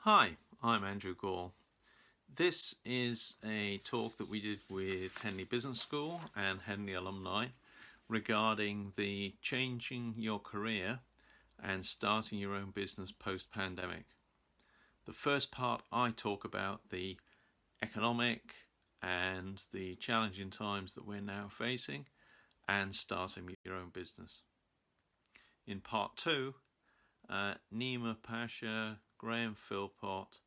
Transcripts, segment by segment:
Hi, I'm Andrew Gall. This is a talk that we did with Henley Business School and Henley alumni regarding the changing your career and starting your own business post-pandemic. The first part I talk about the economic and the challenging times that we're now facing and starting your own business. In part two, Naeema Pasha, Graham Philpott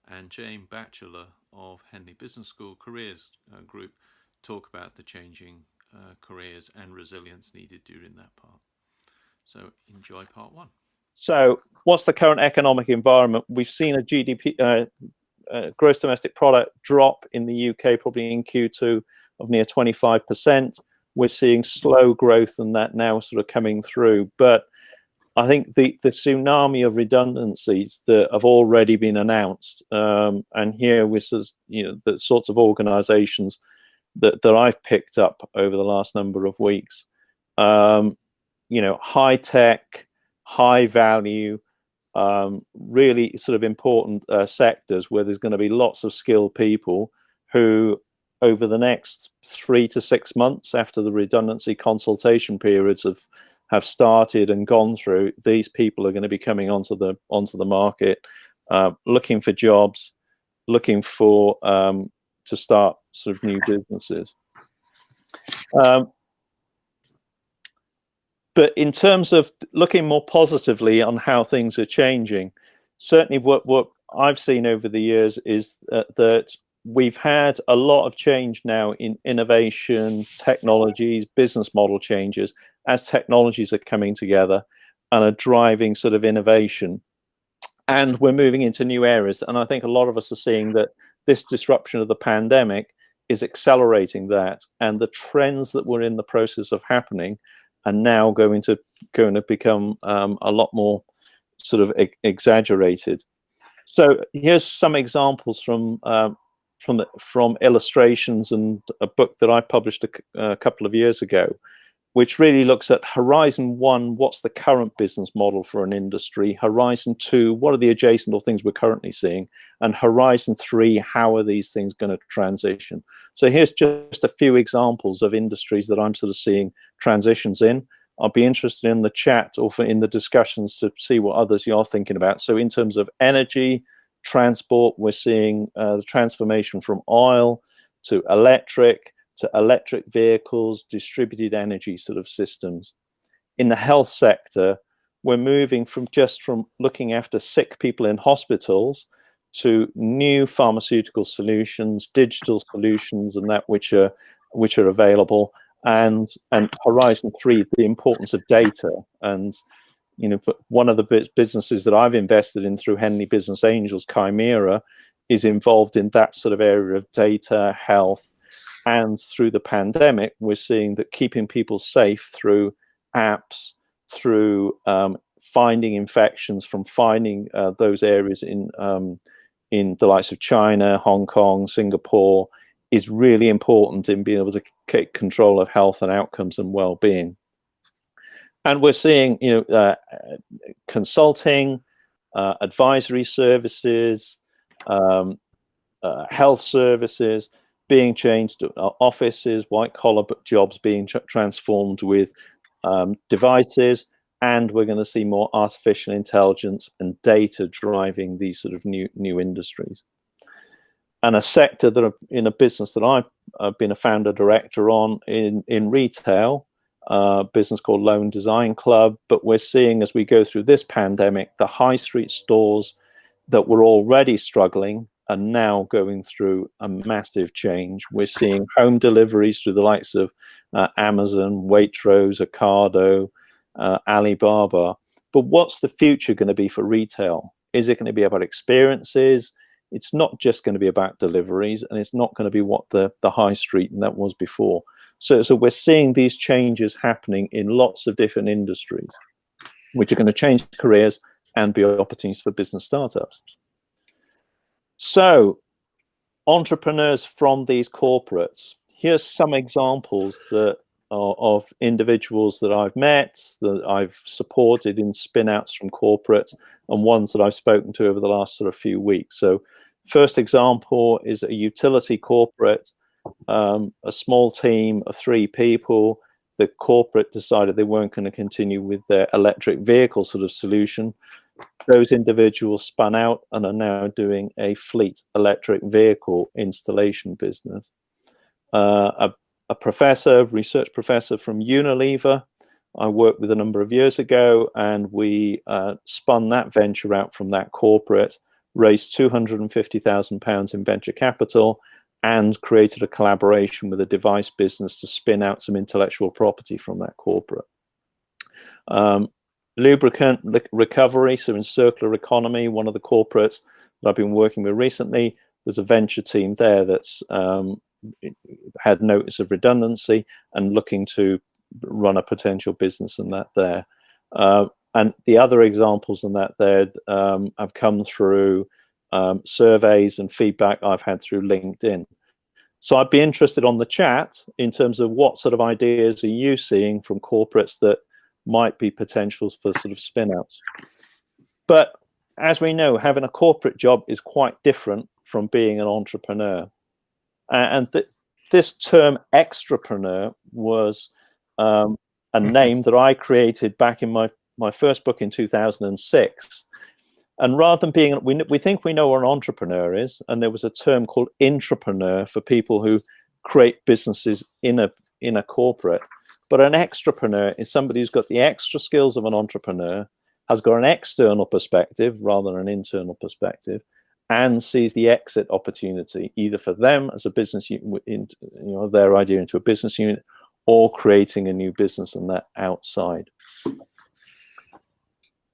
and Jane Batchelor of Henley Business School Careers Group talk about the changing careers and resilience needed during that part. So enjoy part one. So what's the current economic environment? We've seen a GDP, gross domestic product, drop in the UK, probably in Q2 of near 25%. We're seeing slow growth and that now sort of coming through. But I think the tsunami of redundancies that have already been announced, and here with the sorts of organisations that I've picked up over the last number of weeks, high tech, high value, really sort of important sectors where there's going to be lots of skilled people who, over the next 3 to 6 months after the redundancy consultation periods have started and gone through, these people are going to be coming onto the market, looking for jobs, looking for to start sort of new businesses. But in terms of looking more positively on how things are changing, certainly what I've seen over the years is that we've had a lot of change now in innovation, technologies, business model changes as technologies are coming together and are driving sort of innovation. And we're moving into new areas. And I think a lot of us are seeing that this disruption of the pandemic is accelerating that. And the trends that were in the process of happening are now going to become a lot more sort of exaggerated. So here's some examples from illustrations and a book that I published a couple of years ago, which really looks at Horizon 1, what's the current business model for an industry? Horizon 2, what are the adjacent or things we're currently seeing? And Horizon 3, how are these things going to transition? So here's just a few examples of industries that I'm sort of seeing transitions in. I'll be interested in the chat or in the discussions to see what others you're thinking about. So in terms of energy, transport, we're seeing the transformation from oil to electric vehicles, distributed energy sort of systems. In the health sector, we're moving from looking after sick people in hospitals to new pharmaceutical solutions, digital solutions, and that which are available. And Horizon 3, the importance of data. And one of the businesses that I've invested in through Henley Business Angels, Chimera, is involved in that sort of area of data, health. And through the pandemic, we're seeing that keeping people safe through apps, through finding infections, from finding those areas in the likes of China, Hong Kong, Singapore, is really important in being able to take control of health and outcomes and well-being. And we're seeing, consulting, advisory services, health services being changed to offices, white-collar jobs being transformed with devices, and we're going to see more artificial intelligence and data driving these sort of new industries. And a sector that in a business that I've been a founder director on in retail, business called Loan Design Club, but we're seeing as we go through this pandemic, the high street stores that were already struggling are now going through a massive change. We're seeing home deliveries through the likes of Amazon, Waitrose, Ocado, Alibaba. But what's the future going to be for retail? Is it going to be about experiences? It's not just going to be about deliveries, and it's not going to be what the high street and that was before. So we're seeing these changes happening in lots of different industries, which are going to change careers and be opportunities for business startups. So entrepreneurs from these corporates, here's some examples that of individuals that I've met, that I've supported in spin-outs from corporate, and ones that I've spoken to over the last sort of few weeks. So first example is a utility corporate, a small team of 3 people. The corporate decided they weren't going to continue with their electric vehicle sort of solution. Those individuals spun out and are now doing a fleet electric vehicle installation business. A professor, research professor from Unilever, I worked with a number of years ago, and we spun that venture out from that corporate, raised £250,000 in venture capital, and created a collaboration with a device business to spin out some intellectual property from that corporate. Lubricant recovery, so in circular economy, one of the corporates that I've been working with recently, there's a venture team there that's had notice of redundancy and looking to run a potential business in that there. And the other examples in that there have come through surveys and feedback I've had through LinkedIn. So I'd be interested on the chat in terms of what sort of ideas are you seeing from corporates that might be potentials for sort of spin-outs. But as we know, having a corporate job is quite different from being an entrepreneur. And this term extrapreneur was a name that I created back in my first book in 2006. And rather than being, we think we know what an entrepreneur is, and there was a term called intrapreneur for people who create businesses in a corporate. But an extrapreneur is somebody who's got the extra skills of an entrepreneur, has got an external perspective rather than an internal perspective, and sees the exit opportunity either for them as a business unit, their idea into a business unit, or creating a new business and that outside.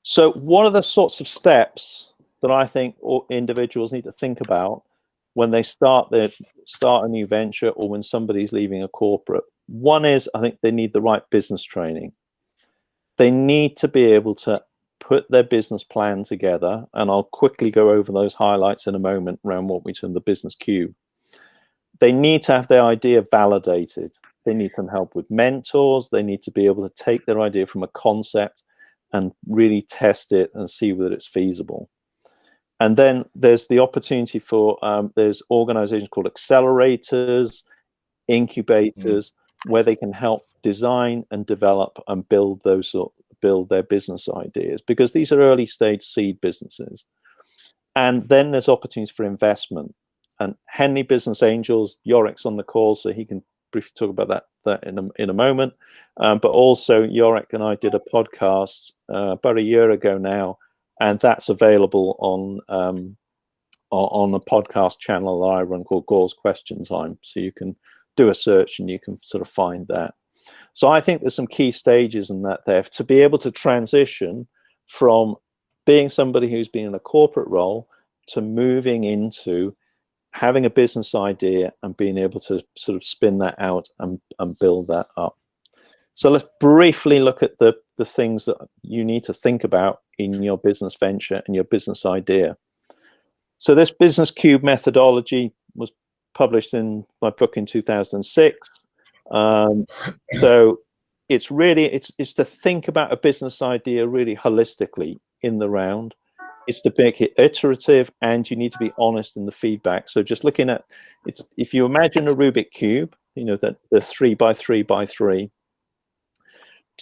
So what are the sorts of steps that I think individuals need to think about when they start a new venture, or when somebody's leaving a corporate? One is, I think they need the right business training. They need to be able to put their business plan together, and I'll quickly go over those highlights in a moment around what we term the business cube. They need to have their idea validated. They need some help with mentors. They need to be able to take their idea from a concept and really test it and see whether it's feasible. And then there's the opportunity for, there's organizations called accelerators, incubators, where they can help design and develop and build their business ideas, because these are early stage seed businesses. And then there's opportunities for investment. And Henley Business Angels, Yorick's on the call, so he can briefly talk about that in a moment. But also Yorick and I did a podcast about a year ago now, and that's available on a podcast channel that I run called Gore's Question Time. So you can do a search and you can sort of find that. So I think there's some key stages in that there to be able to transition from being somebody who's been in a corporate role to moving into having a business idea and being able to sort of spin that out and build that up. So let's briefly look at the things that you need to think about in your business venture and your business idea. So this business cube methodology was published in my book in 2006. So it's really, it's to think about a business idea really holistically in the round. It's to make it iterative, and you need to be honest in the feedback. So just looking at, if you imagine a Rubik cube, that the 3 by 3 by 3.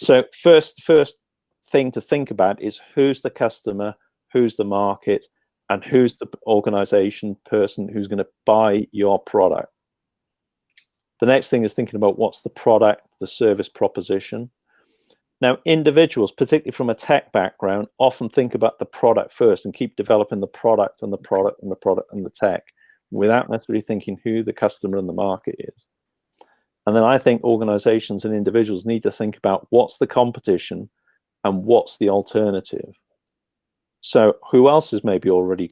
So first thing to think about is who's the customer, who's the market, and who's the organization person who's going to buy your product. The next thing is thinking about what's the product, the service proposition. Now, individuals, particularly from a tech background, often think about the product first and keep developing the product and the product and the product and the tech without necessarily thinking who the customer and the market is. And then I think organizations and individuals need to think about what's the competition and what's the alternative. So who else is maybe already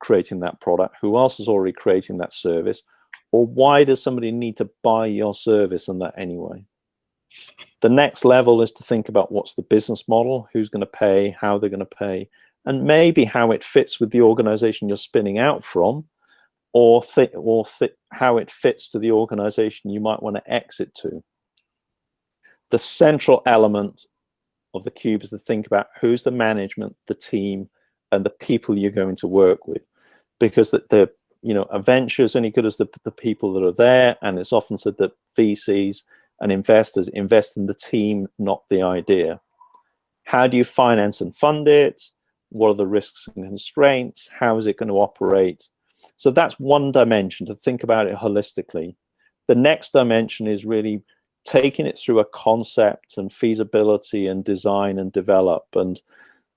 creating that product? Who else is already creating that service? Or why does somebody need to buy your service and that anyway? The next level is to think about what's the business model, who's going to pay, how they're going to pay, and maybe how it fits with the organization you're spinning out from, or how it fits to the organization you might want to exit to. the central element of the cube is to think about who's the management, the team, and the people you're going to work with, because the a venture is only good as the people that are there, and it's often said that VCs and investors invest in the team, not the idea. How do you finance and fund it? What are the risks and constraints? How is it going to operate? So that's one dimension, to think about it holistically. The next dimension is really taking it through a concept and feasibility and design and develop. And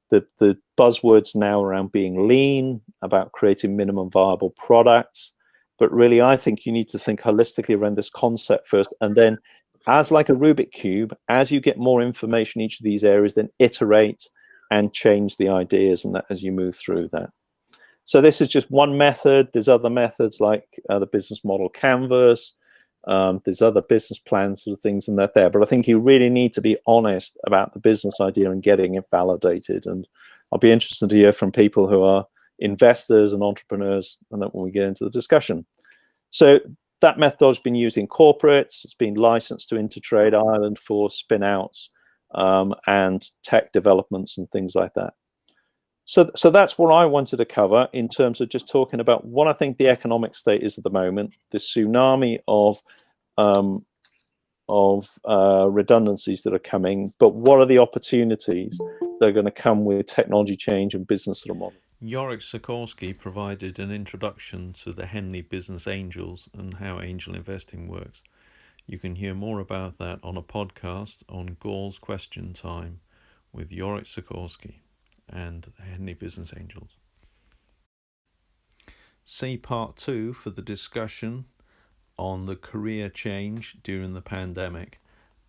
the buzzwords now around being lean, about creating minimum viable products. But really, I think you need to think holistically around this concept first, and then, as like a Rubik cube, as you get more information in each of these areas, then iterate and change the ideas, and that as you move through that. So this is just one method. There's other methods like the business model canvas. There's other business plans sort of things and that there. But I think you really need to be honest about the business idea and getting it validated. And I'll be interested to hear from people who are investors and entrepreneurs, and that when we get into the discussion. So that method has been used in corporates. It's been licensed to Intertrade Ireland for spin-outs and tech developments and things like that. So that's what I wanted to cover in terms of just talking about what I think the economic state is at the moment, the tsunami of redundancies that are coming, but what are the opportunities that are going to come with technology change and business sort of model. Yorick Sikorsky provided an introduction to the Henley Business Angels and how angel investing works. You can hear more about that on a podcast on Gall's Question Time with Yorick Sikorsky and Henley Business Angels. See part 2 for the discussion on the career change during the pandemic,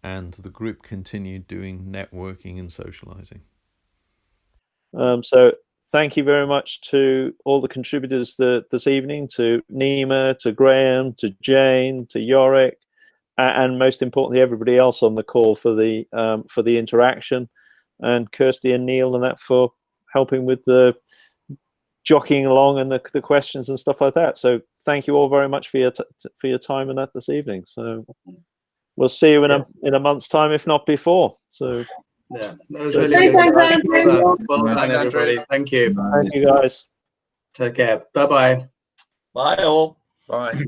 and the group continued doing networking and socializing. So thank you very much to all the contributors this evening, to Naeema, to Graham, to Jane, to Yorick, and most importantly, everybody else on the call for the interaction, and Kirsty and Neil and that for helping with the jockeying along and the questions and stuff like that. So thank you all very much for your time and that this evening. So we'll see you in a month's time, if not before. So yeah, that was really good. Well done, everybody. Thank you. Thank you, guys. Take care. Bye-bye. Bye all. Bye.